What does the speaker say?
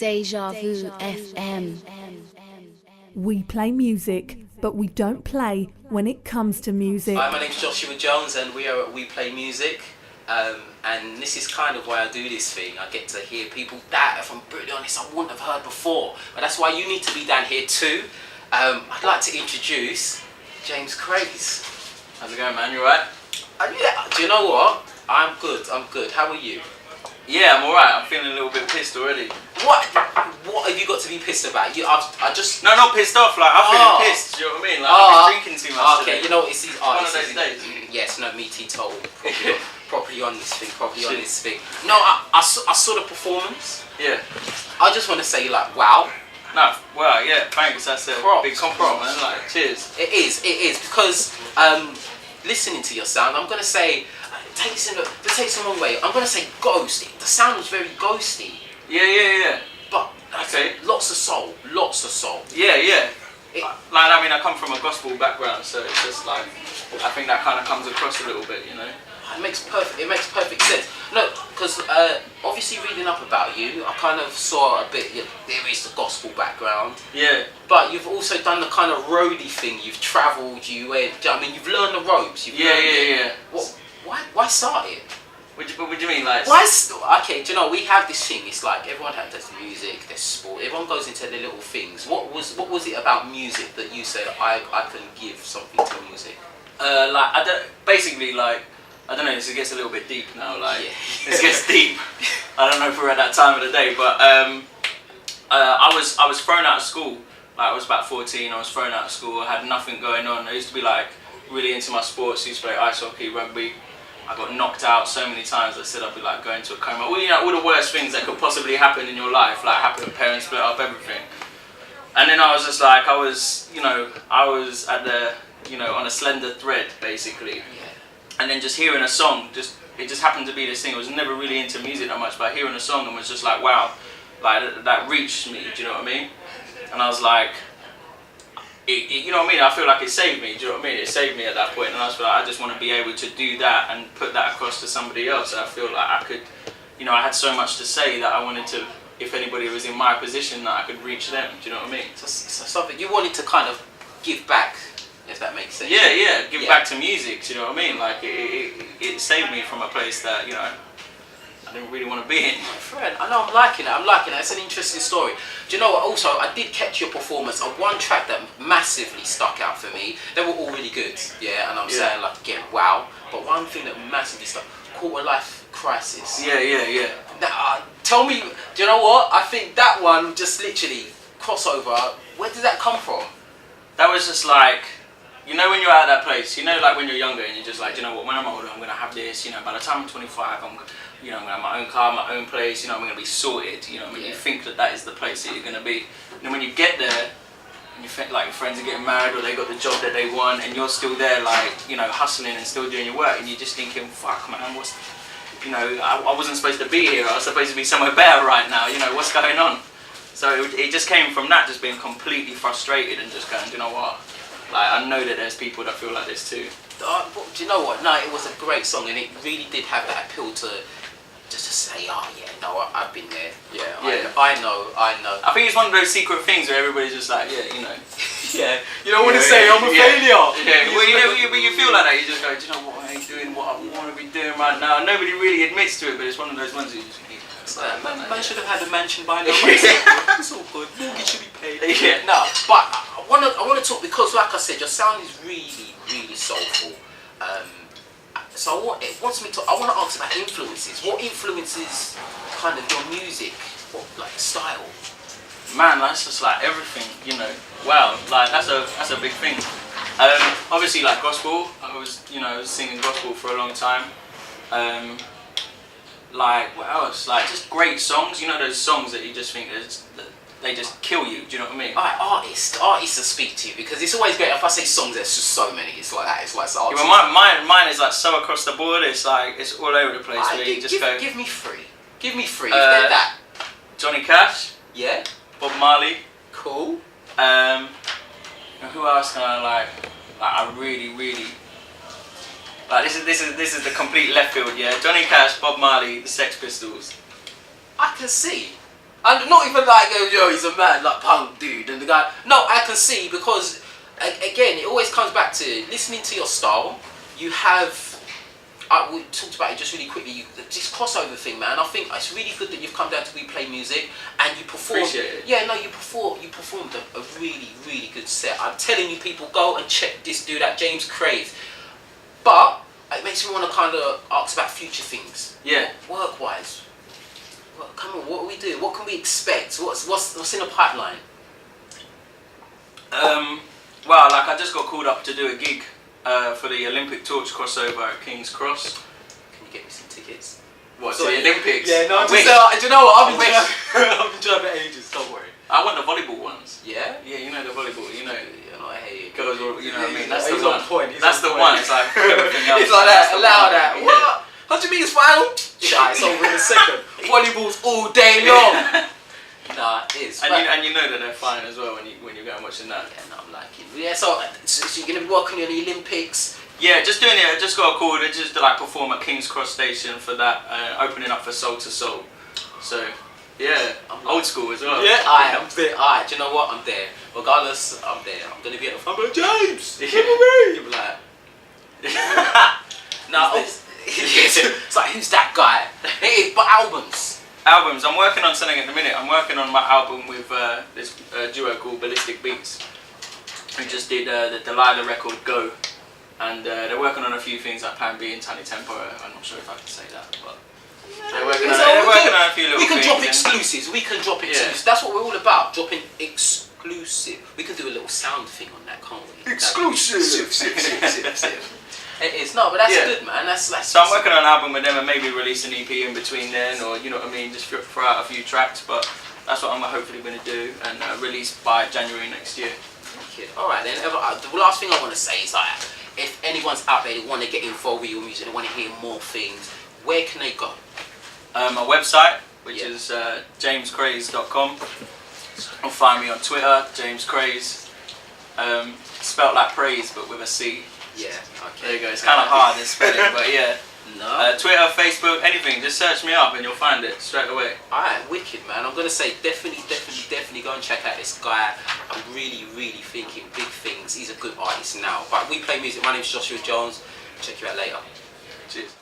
Deja Vu FM. We play music, but we don't play when it comes to music. Hi, my name's Joshua Jones and we are at We Play Music. And this is kind of why I do this thing. I get to hear people that, if I'm brutally honest, I wouldn't have heard before. But that's why you need to be down here too. I'd like to introduce James Craise. How's it going, man? You alright? Yeah, do you know what? I'm good. How are you? Yeah, I'm alright. I'm feeling a little bit pissed already. What have you got to be pissed about? I just... No, not pissed off. Like, I'm feeling pissed. Do you know what I mean? Like, I've been drinking too much today. You know, it's these artists. One of those days. Yes, no, me teetotal. Probably on this thing. No, I saw the performance. Yeah. I just want to say, like, wow. No, well, yeah, thanks. That's a big compliment, man. Like, cheers. It is because listening to your sound, I'm gonna say, take this the wrong way. I'm gonna say ghost. The sound was very ghosty. Yeah. But okay. Lots of soul. Yeah. I mean, I come from a gospel background, so it's just like, I think that kind of comes across a little bit, you know. It makes perfect sense. No, because obviously reading up about you, I kind of saw a bit. There is the gospel background. Yeah. But you've also done the kind of roadie thing. You've travelled. You went. I mean, you've learned the ropes. Yeah. Why start it? What do you mean, like? Okay, do you know, we have this thing. It's like everyone has music, there's sport. Everyone goes into their little things. What was it about music that you said I can give something to music? I don't know, this gets a little bit deep now, like, This gets deep. I don't know if we're at that time of the day, but I was thrown out of school. Like, I was about 14, I was thrown out of school, I had nothing going on. I used to be, like, really into my sports. I used to play ice hockey, rugby. I got knocked out so many times, I said I'd be, like, going to a coma. Well, you know, all the worst things that could possibly happen in your life, like, parents split up, everything. And then I was just, like, I was at the, on a slender thread, basically. And then just hearing a song, it just happened to be this thing. I was never really into music that much, but hearing a song and was just like, wow, like that reached me. Do you know what I mean? And I was like, you know what I mean? I feel like it saved me. Do you know what I mean? It saved me at that point, and I was like, I just want to be able to do that and put that across to somebody else. And I feel like I could, I had so much to say that I wanted to. If anybody was in my position, that I could reach them. Do you know what I mean? So something you wanted to kind of give back. If that makes sense. Yeah, give back to music, do you know what I mean? Like, it saved me from a place that, I didn't really want to be in. My friend, I know, I'm liking it. It's an interesting story. Do you know what, also, I did catch your performance on one track that massively stuck out for me. They were all really good, and I'm saying, like, again, wow. But one thing that massively stuck, Quarter Life Crisis. Yeah. Now, tell me, do you know what? I think that one just literally, crossover, where did that come from? That was just like, when you're at that place, like when you're younger and you're just like, you know what, when I'm older, I'm going to have this, by the time I'm 25, I'm going to have my own car, my own place, I'm going to be sorted, I mean, you think that is the place that you're going to be. And then when you get there, and you think like your friends are getting married or they got the job that they want, and you're still there, like, hustling and still doing your work, and you're just thinking, fuck, man, I wasn't supposed to be here, I was supposed to be somewhere better right now, what's going on? So it just came from that, just being completely frustrated and just going, do you know what? Like, I know that there's people that feel like this too. Do you know what? No, it was a great song, and it really did have that appeal to just to say, I've been there. I know. I think it's one of those secret things where everybody's just like, Yeah, you don't want to say I'm a failure. Yeah, well, you feel like that. You just go, do you know what? I ain't doing what I want to be doing right now. Nobody really admits to it, but it's one of those ones that you just think, man should have had a mansion by now. It's all good. Mortgage should be paid. Yeah. No, but I want to talk because, like I said, your sound is really, really soulful. So I want to ask about influences. What influences kind of your music? What like style? Man, that's just like everything. Wow, like that's a big thing. Obviously, like gospel. I was singing gospel for a long time. Like, what else? Like, just great songs. Those songs that you just think they just kill you. Do you know what I mean? Alright, artists that speak to you, because it's always great. If I say songs, there's just so many. It's like that. It's like so. Yeah, but mine is like so across the board. It's like it's all over the place. Where you just go. Give me three. Give me three. If they're that. Johnny Cash. Yeah. Bob Marley. Cool. Who else can I like? Like, I really. Like, this is the complete left field, yeah. Johnny Cash, Bob Marley, the Sex Pistols. I can see. I'm not even like, yo, he's a mad, like, punk dude. And the guy, no, I can see because, again, it always comes back to listening to your style. You have, we talked about it just really quickly, this crossover thing, man. I think it's really good that you've come down to We Play Music and you performed. Appreciate it. Yeah, no, you performed a really, really good set. I'm telling you, people, go and check this dude out, James Craise. But it makes me want to kind of ask about future things. Yeah. Work-wise. Well, come on, what are we doing? What can we expect? What's in the pipeline? Well, like I just got called up to do a gig for the Olympic Torch crossover at King's Cross. Can you get me some tickets? What, to the Olympics? Yeah, no, do you know what? I've been driving for ages, don't worry. I want the volleyball ones. Yeah? Yeah, you know the volleyball, you know. You know, I hate it. Girls, you know what I mean? That's He's the one. on point. That's the one. It's like everything else. It's like that, That's the allow one. that. Yeah. What? How do you mean it's final? Shy, it's over in a second. Volleyball's all day long. Nah, it is. And you know that they're fine as well when you go and watching that. Yeah, no, I'm liking it. Yeah, so you're going to be working on the Olympics. Yeah, just doing it. I just got a call to just to like perform at King's Cross Station for that, opening up for Soul to Soul. So, yeah, old school as well. Yeah, I'm there. Alright, do you know what? I'm there. Regardless, I'm there. I'm going to be at the front. I'm like, James! You'll be like... No, it's like, who's that guy? But albums. Albums. I'm working on something at the minute. I'm working on my album with this duo called Ballistic Beats. We just did the Delilah record Go. And they're working on a few things like Plan B and Tiny Tempo. I'm not sure if I can say that, but they're working on a few little things. We can drop exclusives. We can drop exclusives. That's what we're all about. Dropping exclusive. We can do a little sound thing on that, can't we? Exclusive. It is. No, but that's good, man. That's. So I'm working on an album with them and maybe release an EP in between then, or you know what I mean, just throw out a few tracks. But that's what I'm hopefully going to do and release by January next year. All right then. The last thing I want to say is like, if anyone's out there that want to get involved with your music, they want to hear more things, where can they go? My website, which is jamescraise.com. You'll find me on Twitter, James Craise. Spelt like praise, but with a C. Yeah. Okay. There you go. It's kind of hard to spell it, but yeah. No. Twitter, Facebook, anything. Just search me up and you'll find it straight away. Alright, wicked, man. I'm gonna say definitely go and check out this guy. I'm really thinking big things. He's a good artist now. But We Play Music. My name's Joshua Jones. Check you out later. Cheers.